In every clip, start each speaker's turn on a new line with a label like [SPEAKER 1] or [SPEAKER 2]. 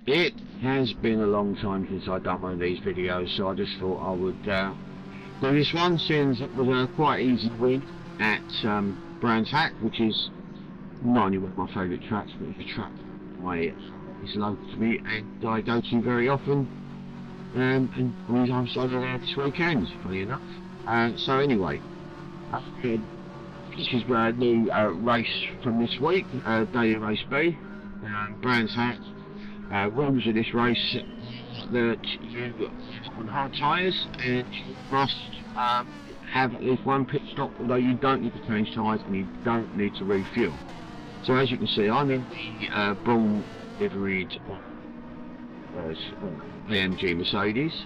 [SPEAKER 1] It has been a long time since I've done one of these videos, so I just thought I would do this one, since it was a quite easy win at Brands Hatch, which is not only one of my favourite tracks, but it's a track is local to me and I go to very often, and I'm starting there this weekend, funny enough. So anyway, this is a new race from this week, daily race B, Brands Hatch. Rules of this race that you on hard tyres and you must have at least one pit stop, although you don't need to change tyres and you don't need to refuel. So as you can see, I'm in the Braun liveried AMG Mercedes,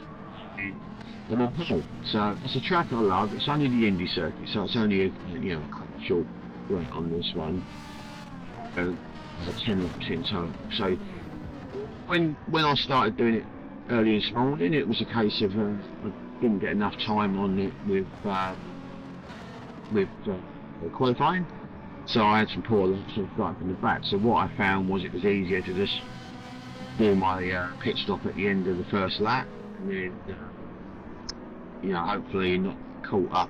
[SPEAKER 1] and I'm home. So it's a track I love. It's only the Indy circuit, so it's only a quite short run on this one. 10 laps in total. So when I started doing it early this morning, it was a case of I didn't get enough time on it with qualifying, so I had some poor laps and started from the back. So what I found was it was easier to just do my pit stop at the end of the first lap, and then hopefully not caught up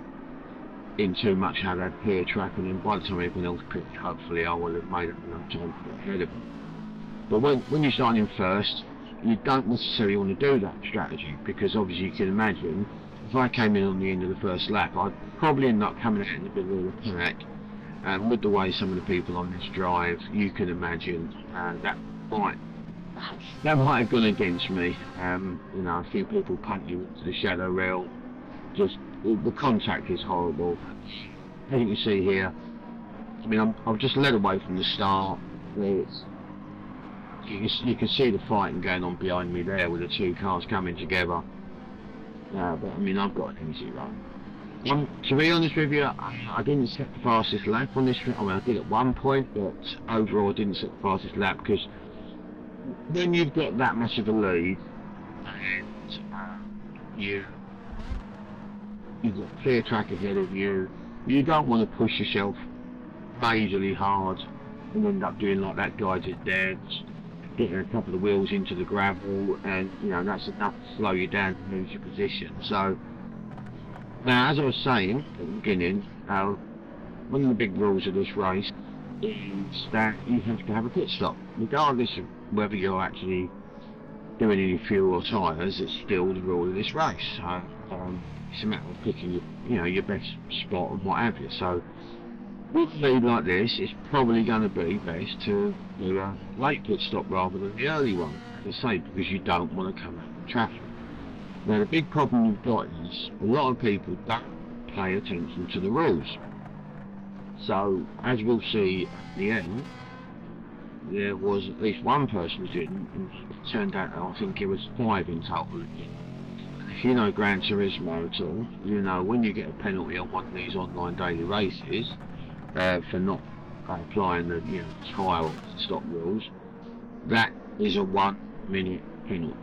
[SPEAKER 1] in too much how that clear track, and then by the time everyone else picked, hopefully I will have made up enough time to get ahead of them. But when you're starting first, you don't necessarily want to do that strategy, because obviously you can imagine if I came in on the end of the first lap, I'd probably end up coming out in the middle of the pack, and with the way some of the people on this drive, you can imagine that might have gone against me. A few people punt you into the shadow rail. Just the contact is horrible. As you can see here, I mean I've just led away from the start. You can see the fighting going on behind me there with the two cars coming together. But I mean I've got an easy run. To be honest with you, I didn't set the fastest lap on this. I mean I did at one point, but overall I didn't set the fastest lap, because when you've got that much of a lead and you've got clear track ahead of you, you don't want to push yourself majorly hard and end up doing like that guy did there, getting a couple of wheels into the gravel, and that's enough to slow you down and lose your position. So now, as I was saying at the beginning, one of the big rules of this race is that you have to have a pit stop, regardless of whether you're actually doing any fuel or tyres. It's still the rule of this race. So it's a matter of picking your best spot and what have you. So with a lead like this, it's probably going to be best to do a late pit stop rather than the early one, as I say, because you don't want to come out of traffic. Now the big problem you've got is a lot of people don't pay attention to the rules. So as we'll see at the end, there was at least one person who didn't, and it turned out I think it was 5 in total. If you know Gran Turismo at all, you know when you get a penalty on one of these online daily races for not applying the tyre stop rules, that is a 1 minute penalty.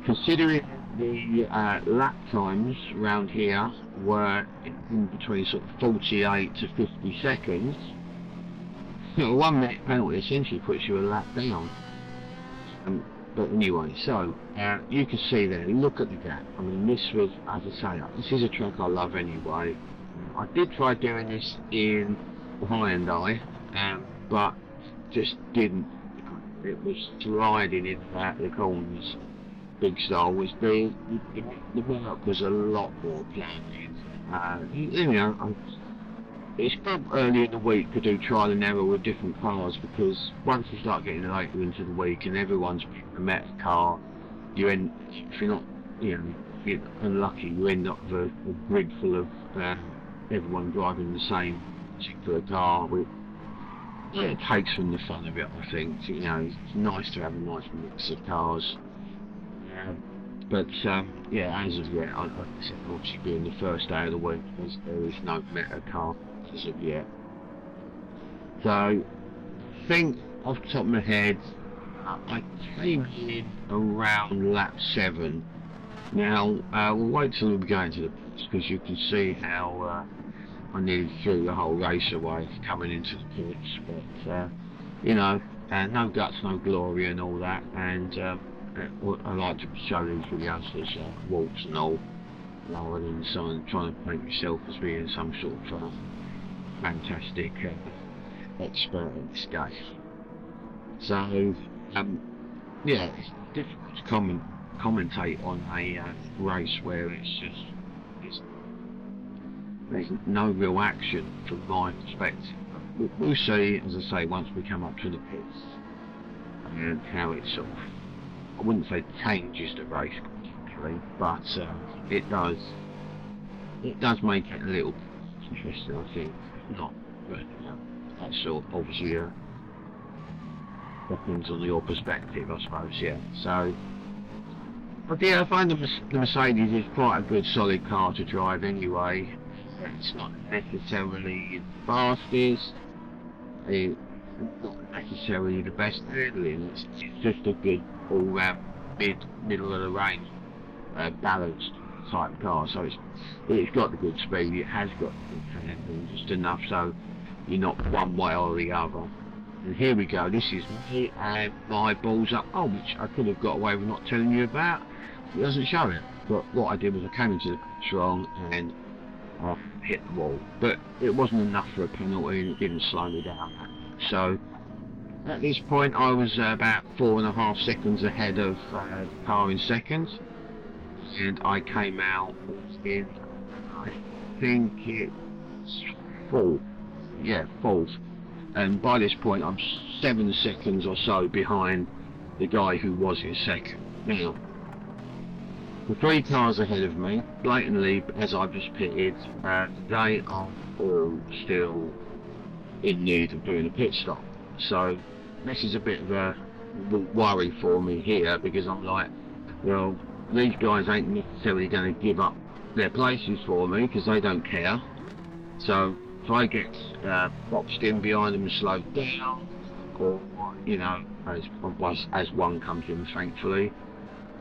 [SPEAKER 1] Considering the lap times around here were in between sort of 48 to 50 seconds, a 1 minute penalty essentially puts you a lap down. But anyway, so you can see there, look at the gap. I mean, this was, as I say, this is a track I love anyway. I did try doing this in the Hyundai, but just didn't. It was sliding in the corners big style. Was the work was a lot more planned. It's not early in the week to do trial and error with different cars, because once you start getting later into the week and everyone's picking a meta car, if you're not you're unlucky, you end up with a grid full of everyone driving the same particular car. It takes from the fun of it, I think. It's nice to have a nice mix of cars. But as of yet, I said, obviously being the first day of the week, there is no meta car as of yet. So I think off the top of my head, I came in around lap 7. Now we'll wait till we go into the pits, because you can see how I nearly threw the whole race away coming into the pits. But and no guts, no glory, and all that. And I like to show these videos as walks and all, rather than someone trying to paint myself as being some sort of fantastic expert in this game. So, yeah, it's difficult to commentate on a race where there's no real action from my perspective. We'll see, as I say, once we come up to the pits, and how it sort of, I wouldn't say changes the race particularly, but it does make it a little interesting, I think. Not, but that's sort of obviously depends on your perspective, I suppose. Yeah. So, but yeah, I find the Mercedes is quite a good, solid car to drive anyway. It's not necessarily the fastest, it's not necessarily the best handling. It's just a good all-round middle of the range, balanced type car. So it's got the good speed, it has got the good handling, just enough so you're not one way or the other. And here we go. This is me and my balls up. Oh, which I could have got away with not telling you about. It doesn't show it. But what I did was I came into the pits wrong and I hit the wall. But it wasn't enough for a penalty and it didn't slow me down. So at this point I was about 4.5 seconds ahead of the car in second. And I came out in, I think it's fourth. Yeah, fourth. And by this point I'm 7 seconds or so behind the guy who was in second. Now, the 3 cars ahead of me, blatantly, as I've just pitted, they are all still in need of doing a pit stop. So this is a bit of a worry for me here, because I'm like, well, these guys ain't necessarily going to give up their places for me, because they don't care. So if I get boxed in behind them and slowed down, or, you know, as one comes in, thankfully,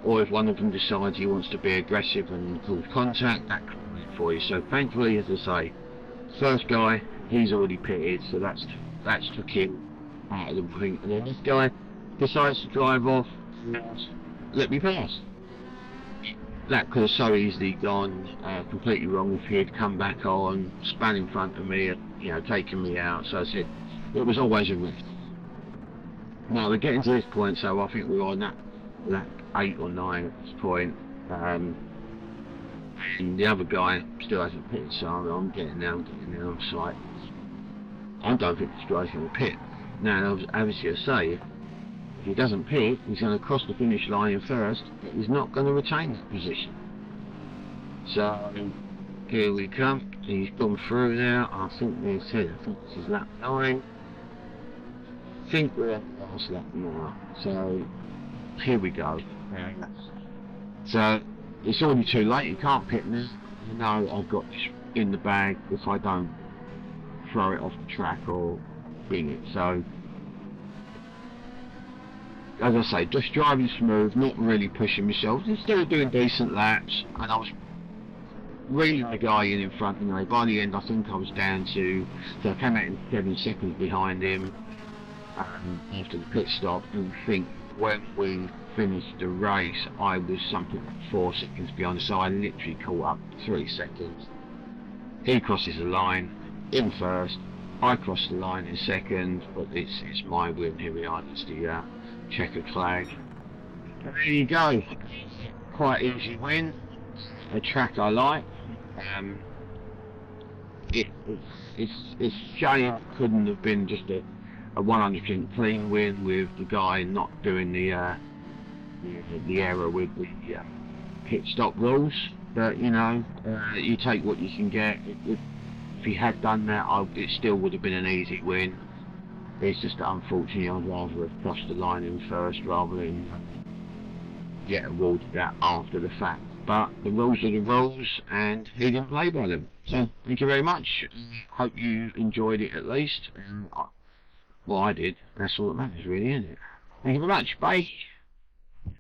[SPEAKER 1] or if one of them decides he wants to be aggressive and cause contact, that could be it for you. So thankfully, as I say, first guy, he's already pitted, so that's took him out of the ring. And then this guy decides to drive off and let me pass. That could have so easily gone completely wrong if he had come back on, span in front of me, and, you know, taken me out. So I said, it was always a risk. Now we're getting to this point, so I think we're on that 8 or 9 at this point, and the other guy still hasn't pitted, so I'm getting there. So I don't think this guy's going to pit. Now, obviously, I say, if he doesn't pit, he's going to cross the finish line in first, but he's not going to retain that position. So here we come. He's gone through now. I think this is lap 9. I think we're at the last lap now. So here we go. So it's already too late. You can't pit now. You know I've got this in the bag if I don't throw it off the track or bin it. So as I say, just driving smooth, not really pushing myself, still doing decent laps, and I was reeling the guy in front of me. By the end I think I was down to, so I came out in 7 seconds behind him after the pit stop, and I think when we finished the race I was something like 4 seconds behind, so I literally caught up 3 seconds. He crosses the line in first, I crossed the line in second, but it's my win. Here we are, it's the checkered flag. And there you go, quite easy win, a track I like. It's shame it couldn't have been just a 100% clean win with the guy not doing the error with the pit stop rules, but you know, you take what you can get. If he had done that, it still would have been an easy win. It's just that unfortunately I'd rather have crossed the line in first rather than get awarded that after the fact. But the rules are the rules, and he didn't play by them. So thank you very much. Hope you enjoyed it at least. Well, I did. That's all that matters, really, isn't it? Thank you very much. Bye.